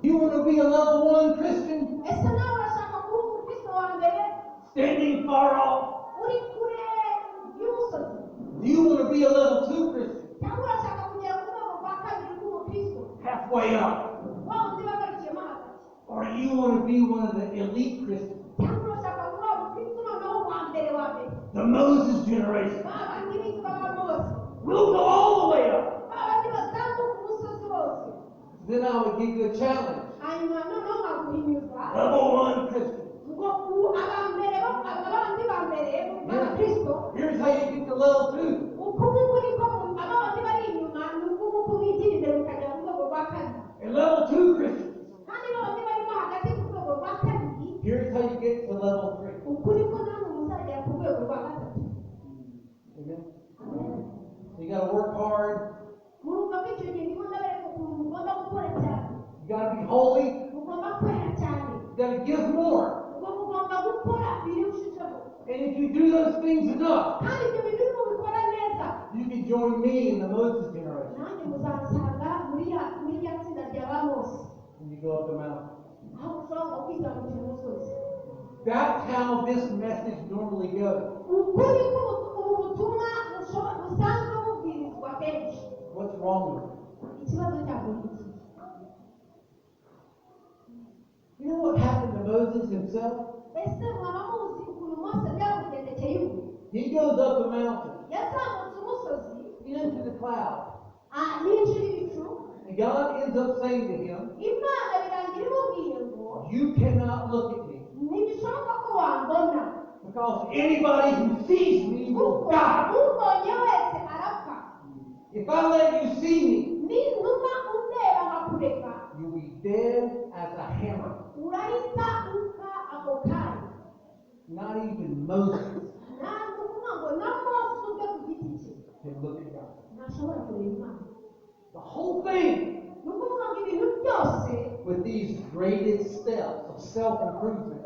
You want to be a level 1 Christian? Standing far off? Do you want to be a level 2 Christian? Halfway up? Or do you want to be one of the elite Christians? The Moses generation. We'll go all the way up. Then I would give you a challenge. Level 1 Christian. Here's how you get to level 2. And level 2 Christians. Here's how you get to level 3. Amen. You got to work hard. You got to be holy. You got to give more. And if you do those things enough, you can join me in the Moses generation. When you go up the mountain. That's how this message normally goes. What's wrong with it? You know what happened to Moses himself? He goes up the mountain into the cloud. And God ends up saying to him, you cannot look at me. Because anybody who sees me will die. If I let you see me, you'll be dead as a hammer. Not even Moses can look at God. The whole thing with these graded steps of self-improvement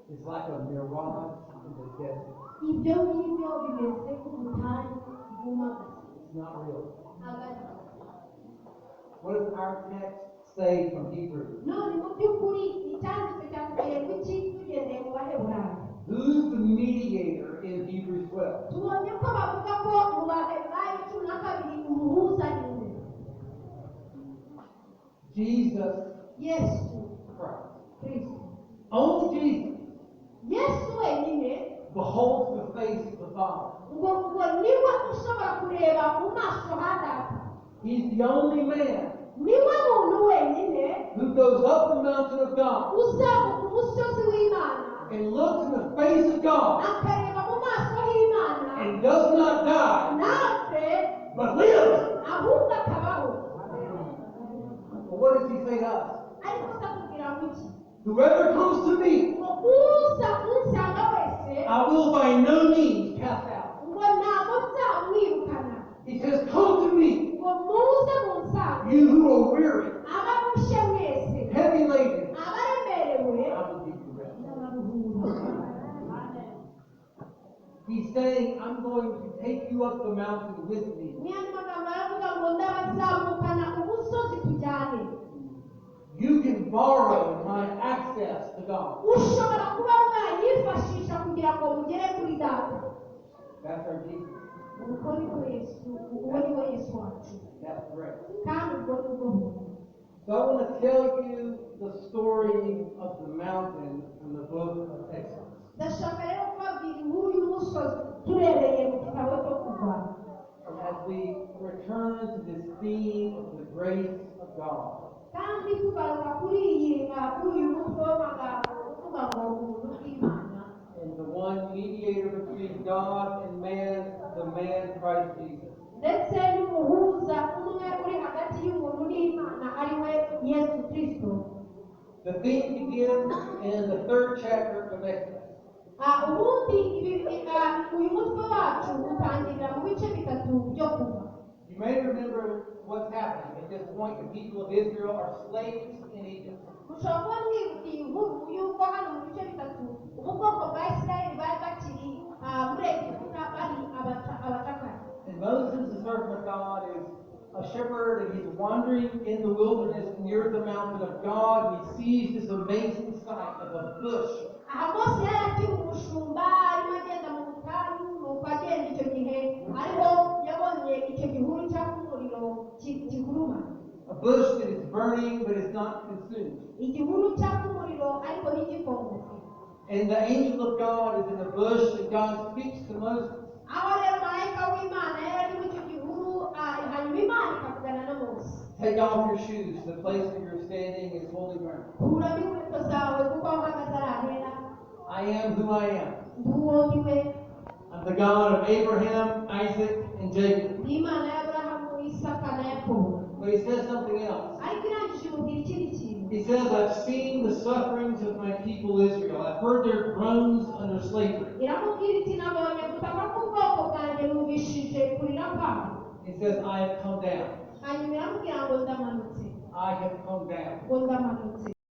is like a mirage in the desert. It's not real. What does our text say from Hebrews? Who's the mediator in Hebrews 12? Jesus Christ. Only Jesus beholds the face of the Father. He's the only man who goes up the mountain of God and looks in the face of God and does not die but lives. Well, what does he say to us? Whoever comes to me, I will by no means cast out. He says, come to me, you who are weary, heavy laden, I will give you rest. He's saying, I'm going to take you up the mountain with me. You can borrow my access to God. That's our Jesus. That's great. So I want to tell you the story of the mountain in the book of Exodus. And as we return to this theme of the grace of God, and the one mediator between God and man, the man Christ Jesus. The theme begins in the 3rd chapter of Exodus. You may remember what's happening. At this point, the people of Israel are slaves in Egypt. And shepherd, and he's wandering in the wilderness near the mountain of God. He sees this amazing sight of a bush. aha mose yari akiri umushumba arimo agenda mu butayu nuko agenda icyo gihe ariho yabonye icyo gihuru cyaka umuriro kiguruma. A bush that is burning but is not consumed. Igihuru cyaka umuriro ariko ntigikongoke. And the angel of God is in the bush, and God speaks to Moses. aho rero marayika w'Imana yari ari muri icyo gihuru hanyuma Imana ikavugana na Mose. Take off your shoes. The place where you're standing is holy ground. kuramo inkweto zawe kuko aho uhagaze ari ahera. I am who I am. Nduwo ni we. I'm the God of Abraham, Isaac, and Jacob. Ni Imana y'Aburahamu, Isaka na Yakobo. But he says something else. ariko irangije imubwira ikindi kintu. He says, I've seen the sufferings of my people Israel. I've heard their groans under slavery. iramubwira iti nabonye gutaka k'ubwoko bwanjye numvishije kurira kwabo. He says, I have come down. hanyuma iramubwira ngo ndamanutse. I have come down. ngo ndamanutse.